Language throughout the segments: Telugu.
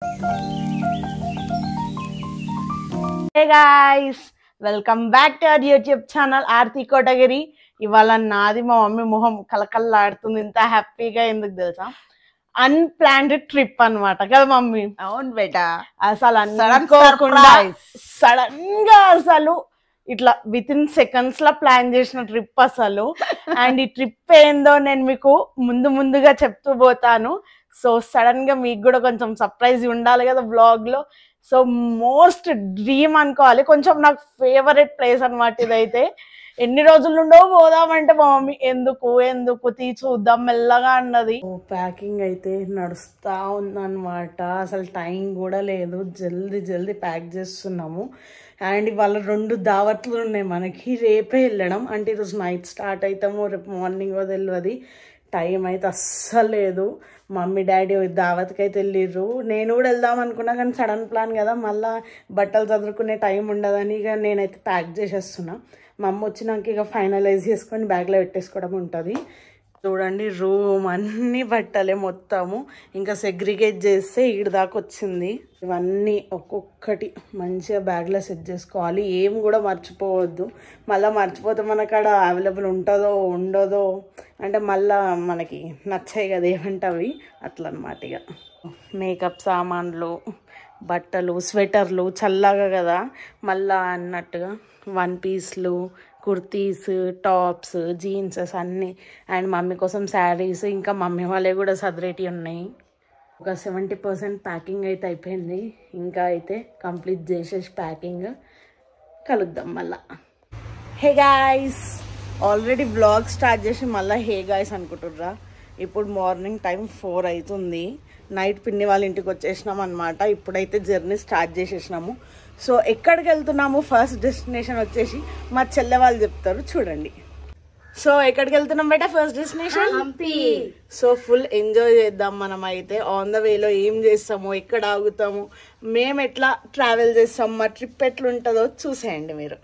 Hey guys, welcome back to our YouTube channel Aarti Kotagiri. ఇవాళ నాది మా మమ్మీ మొహం కలకల్లాడుతుంది. ఇంత హ్యాపీగా ఎందుకు తెలుసా? అన్‌ప్లాన్డ్ ట్రిప్ అన్నమాట కదా మమ్మీ. అవును బేటా. అసలు అనుకోకుండా సడన్ గా అసలు ఇట్లా with in seconds law plan చేసిన ట్రిప్ అసలు. అండ్ ఈ ట్రిప్ ఏందో నేను మీకు ముందుగా చెప్తూ పోతాను. సో సడన్ గా మీకు కూడా కొంచెం సర్ప్రైజ్ ఉండాలి కదా బ్లాగ్ లో. సో మోస్ట్ డ్రీమ్ అనుకోవాలి, కొంచెం నాకు ఫేవరెట్ ప్లేస్ అనమాట ఇదైతే. ఎన్ని రోజుల నుండో పోదామంటే మా మమ్మీ ఎందుకు చూద్దాం మెల్లగా అన్నది. ప్యాకింగ్ అయితే నడుస్తా ఉందన్నమాట. అసలు టైం కూడా లేదు, జల్దీ ప్యాక్ చేస్తున్నాము. అండ్ ఇవాళ 2 దావత్లు ఉన్నాయి మనకి. రేపే వెళ్ళడం అంటే ఈరోజు నైట్ స్టార్ట్ అవుతాము, రేపు మార్నింగ్ తెలియదు. టైం అయితే అస్సలు లేదు. మమ్మీ డాడీ దావత్కి అయితే వెళ్ళిర్రు. నేను కూడా వెళ్దాం అనుకున్నా కానీ సడన్ ప్లాన్ కదా, మళ్ళీ బట్టలు చదువుకునే టైం ఉండదని ఇక నేనైతే ప్యాక్ చేసేస్తున్నా. మా అమ్మ వచ్చినాక ఇక ఫైనలైజ్ చేసుకొని బ్యాగ్లో పెట్టేసుకోవడం ఉంటుంది. చూడండి రూమ్ అన్నీ బట్టలే మొత్తము, ఇంకా సెగ్రిగేట్ చేస్తే ఈడ దాకా వచ్చింది. ఇవన్నీ ఒక్కొక్కటి మంచిగా బ్యాగ్లో సెట్ చేసుకోవాలి, ఏం కూడా మర్చిపోవద్దు. మళ్ళీ మర్చిపోతే మనకాడ అవైలబుల్ ఉంటుందో ఉండదో అంటే మళ్ళీ మనకి నచ్చాయి కదా ఏమంటే అవి అట్లా అనమాట. ఇక మేకప్ సామాన్లు, బట్టలు, స్వెటర్లు చల్లగా కదా మళ్ళా అన్నట్టుగా, 1 పీస్లు, కుర్తీస్, టాప్స్, జీన్సెస్ అన్నీ. అండ్ మమ్మీ కోసం శారీస్, ఇంకా మమ్మీ వాళ్ళే కూడా సదరేటి ఉన్నాయి. ఒక 70% ప్యాకింగ్ అయితే అయిపోయింది. ఇంకా అయితే కంప్లీట్ చేసేసి ప్యాకింగ్ కలుద్దాం మళ్ళా. Hey guys, already blog start చేసి మళ్ళీ హే గాయ్స్ అనుకుంటుర్రా. ఇప్పుడు మార్నింగ్ టైం 4 అవుతుంది. నైట్ పిన్ని వాళ్ళ ఇంటికి వచ్చేసినాం అనమాట. ఇప్పుడైతే జర్నీ స్టార్ట్ చేసేసినాము. సో ఎక్కడికి వెళ్తున్నాము, ఫస్ట్ డెస్టినేషన్ వచ్చేసి మా చెల్లె వాళ్ళు చెప్తారు చూడండి. సో ఎక్కడికి వెళ్తున్నాం బేటా? First destination Hampi. So full enjoy చేద్దాం మనం అయితే. ఆన్ ద వేలో ఏం చేస్తాము, ఎక్కడ ఆగుతాము, మేము ఎట్లా ట్రావెల్ చేస్తాం, మా ట్రిప్ ఎట్లుంటుందో చూసేయండి మీరు.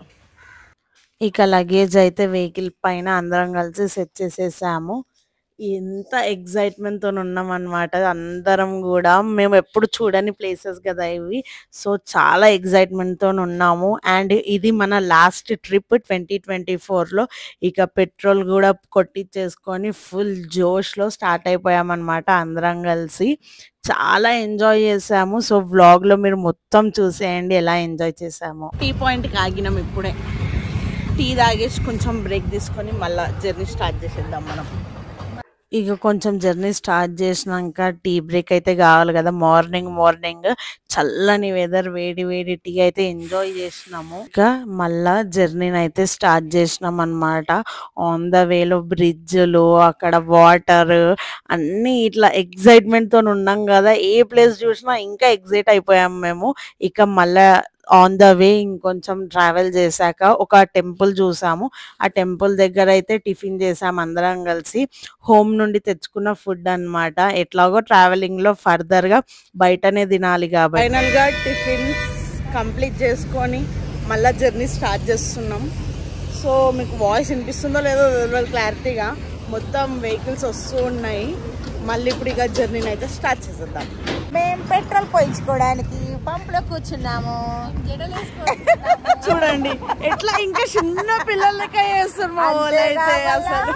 ఇక లగేజ్ అయితే వెహికల్ పైన అందరం కలిసి సెట్ చేసేసాము. ఎంత ఎగ్జైట్మెంట్తో ఉన్నాం అనమాట అందరం కూడా. మేము ఎప్పుడు చూడని ప్లేసెస్ కదా ఇవి. సో చాలా ఎగ్జైట్మెంట్తో ఉన్నాము. అండ్ ఇది మన లాస్ట్ ట్రిప్ 2024లో. ఇక పెట్రోల్ కూడా కొట్టించేసుకొని ఫుల్ జోష్లో స్టార్ట్ అయిపోయామన్నమాట అందరం కలిసి. చాలా ఎంజాయ్ చేసాము. సో వ్లాగ్లో మీరు మొత్తం చూసేయండి ఎలా ఎంజాయ్ చేసాము. టీ పాయింట్కి ఆగినాం ఇప్పుడే. టీ తాగేసి కొంచెం బ్రేక్ తీసుకొని మళ్ళీ జర్నీ స్టార్ట్ చేసేద్దాం మనం. ఇక కొంచెం జర్నీ స్టార్ట్ చేసినాక టీ బ్రేక్ అయితే కావాలి కదా. మార్నింగ్ చల్లని వెదర్, వేడి టీ అయితే ఎంజాయ్ చేసినాము. ఇక మళ్ళా జర్నీని అయితే స్టార్ట్ చేసినాం అనమాట. ఆన్ ద వేలో బ్రిడ్జ్లు, అక్కడ వాటర్ అన్నీ ఇట్లా ఎగ్జైట్మెంట్తో ఉన్నాం కదా. ఏ ప్లేస్ చూసినా ఇంకా ఎగ్జైట్ అయిపోయాము మేము. ఇక మళ్ళా ఆన్ ద వే ఇంకొంచెం ట్రావెల్ చేశాక ఒక టెంపుల్ చూసాము. ఆ టెంపుల్ దగ్గర అయితే టిఫిన్ చేసాము అందరం కలిసి. హోమ్ నుండి తెచ్చుకున్న ఫుడ్ అన్నమాట. ఎట్లాగో ట్రావెలింగ్ లో ఫర్దర్ గా బయటనే తినాలి కాబట్టి ఫైనల్ గా టిఫిన్స్ కంప్లీట్ చేసుకొని మళ్ళీ జర్నీ స్టార్ట్ చేస్తున్నాం. సో మీకు వాయిస్ వినిపిస్తుందో లేదో తెలియదు క్లారిటీగా. మొత్తం వెహికల్స్ వస్తూ ఉన్నాయి. మళ్ళీ ఇప్పుడు ఇక జర్నీని అయితే స్టార్ట్ చేసేద్దాం. మేము పెట్రోల్ పోయించుకోవడానికి పంపులో కూర్చున్నాము. చూడండి ఎట్లా ఇంకా చిన్న పిల్లలకే చేస్తారు మా వాళ్ళు అయితే. అసలు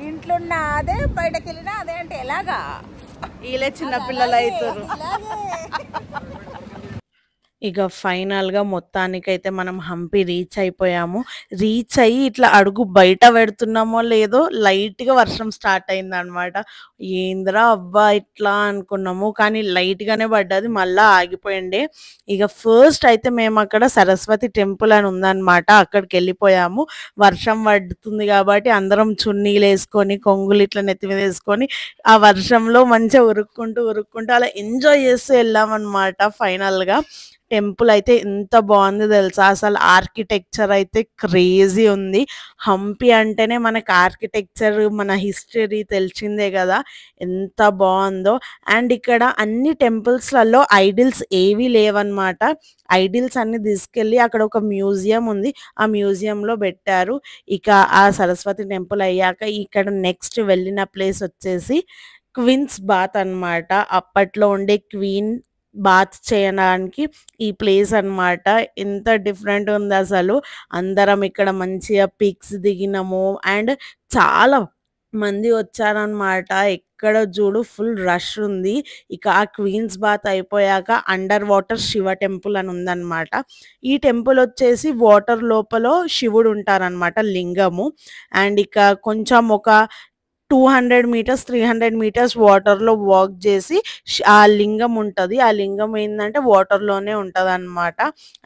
ఇంట్లో ఉన్న అదే, బయటకు వెళ్ళినా అదే అంటే ఎలాగా వీళ్ళే చిన్న పిల్లలు అవుతారు. ఇక ఫైనల్గా మొత్తానికైతే మనం హంపి రీచ్ అయిపోయాము. రీచ్ అయ్యి ఇట్లా అడుగు బయట పెడుతున్నామో లేదో లైట్గా వర్షం స్టార్ట్ అయింది అనమాట. ఏంద్రా అబ్బా ఇట్లా అనుకున్నాము, కానీ లైట్గానే పడ్డది, మళ్ళీ ఆగిపోయిండే. ఇక ఫస్ట్ అయితే మేము అక్కడ సరస్వతి టెంపుల్ అని ఉందన్నమాట, అక్కడికి వెళ్ళిపోయాము. వర్షం పడుతుంది కాబట్టి అందరం చున్నీలు వేసుకొని, కొంగులు ఇట్లా నెత్తి మీద వేసుకొని ఆ వర్షంలో మంచిగా ఉరుక్కుంటూ అలా ఎంజాయ్ చేస్తూ వెళ్ళామన్నమాట. ఫైనల్గా టెంపుల్ అయితే ఎంత బాగుంది తెలుసా. అసలు ఆర్కిటెక్చర్ అయితే క్రేజీ ఉంది. హంపి అంటేనే మనకు ఆర్కిటెక్చర్, మన హిస్టరీ తెలిసిందే కదా ఎంత బాగుందో. అండ్ ఇక్కడ అన్ని టెంపుల్స్లలో ఐడిల్స్ ఏవీ లేవన్నమాట. ఐడిల్స్ అన్ని తీసుకెళ్ళి అక్కడ ఒక మ్యూజియం ఉంది, ఆ మ్యూజియంలో పెట్టారు. ఇక ఆ సరస్వతి టెంపుల్ అయ్యాక ఇక్కడ నెక్స్ట్ వెళ్ళిన ప్లేస్ వచ్చేసి క్వీన్స్ బాత్ అన్నమాట. అప్పట్లో ఉండే క్వీన్ బాత్ చేయడానికి ఈ ప్లేస్ అన్నమాట. ఎంత డిఫరెంట్ ఉంది అసలు. అందరం ఇక్కడ మంచిగా పిక్స్ దిగినాము అండ్ చాలా మంది వచ్చారనమాట. ఎక్కడ చూడు ఫుల్ రష్ ఉంది. ఇక ఆ క్వీన్స్ బాత్ అయిపోయాక అండర్ వాటర్ శివ టెంపుల్ అని ఉందన్నమాట. ఈ టెంపుల్ వచ్చేసి వాటర్ లోపల శివుడు ఉంటారనమాట, లింగము. అండ్ ఇక కొంచెం ఒక 200 మీటర్స్ 300 మీటర్స్ వాటర్లో వాక్ చేసి ఆ లింగం ఉంటుంది. ఆ లింగం ఏంటంటే వాటర్లోనే ఉంటుంది అనమాట.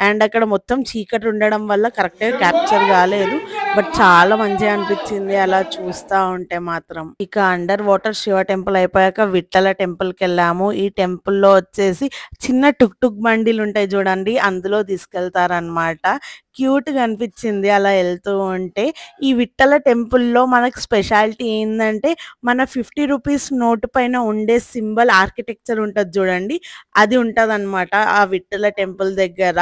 అండ్ అక్కడ మొత్తం చీకటి ఉండడం వల్ల కరెక్ట్గా క్యాప్చర్ కాలేదు, బట్ చాలా మంచిగా అనిపించింది అలా చూస్తూ ఉంటే మాత్రం. ఇక అండర్ వాటర్ శివ టెంపుల్ అయిపోయాక విఠల టెంపుల్కి వెళ్ళాము. ఈ టెంపుల్లో వచ్చేసి చిన్న టుక్ టుక్ బండిలు ఉంటాయి చూడండి, అందులో తీసుకెళ్తారనమాట. క్యూట్గా అనిపించింది అలా వెళ్తూ ఉంటే. ఈ విఠల టెంపుల్లో మనకు స్పెషాలిటీ ఏంటంటే మన 50 రూపీస్ నోటు పైన ఉండే సింబల్ ఆర్కిటెక్చర్ ఉంటుంది చూడండి, అది ఉంటుంది అనమాట ఆ విఠల టెంపుల్ దగ్గర.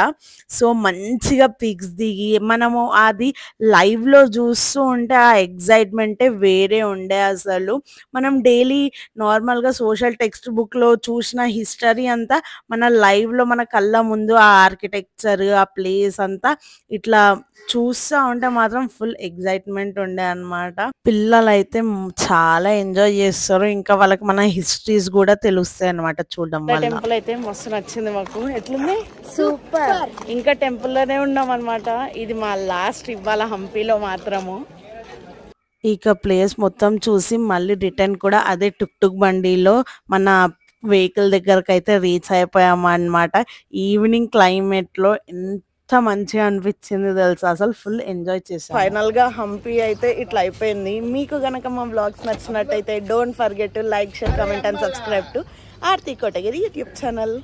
సో మంచిగా పిక్స్ దిగి మనము అది లైవ్లో చూస్తూ ఉంటే ఆ ఎగ్జైట్మెంటే వేరే ఉండే అసలు. మనం డైలీ నార్మల్గా సోషల్ టెక్స్ట్ బుక్లో చూసిన హిస్టరీ అంతా మన లైవ్లో మన కళ్ళ ముందు ఆ ఆర్కిటెక్చర్ ఆ ప్లేస్ అంతా ఇట్లా చూస్తూ ఉంటే మాత్రం ఫుల్ ఎగ్జైట్మెంట్ ఉండే అనమాట. పిల్లలు అయితే చాలా ఎంజాయ్ చేస్తారు, ఇంకా వాళ్ళకి మన హిస్టరీస్ కూడా తెలుస్తాయి అనమాట చూడడం వల్ల. టెంపుల్ అయితే మస్తు నచ్చింది మాకు. ఎట్లుంది? సూపర్. ఇంకా టెంపుల్లోనే ఉన్నాం అనమాట. ఇది మా లాస్ట్ ఇవాళ హంపీలో మాత్రము. ఇక ప్లేస్ మొత్తం చూసి మళ్ళీ రిటర్న్ కూడా అదే టుక్ టుక్ బండిలో మన వెహికల్ దగ్గరకు అయితే రీచ్ అయిపోయాము అనమాట. ఈవినింగ్ క్లైమేట్లో ఎంత మంచిగా అనిపించింది తెలుసా, అసలు ఫుల్ ఎంజాయ్ చేసాం. ఫైనల్ గా హంపీ అయితే ఇట్లా అయిపోయింది. మీకు గనక మా బ్లాగ్స్ నచ్చినట్టయితే don't forget to like, share, comment and subscribe to Aarti Kotagiri YouTube channel.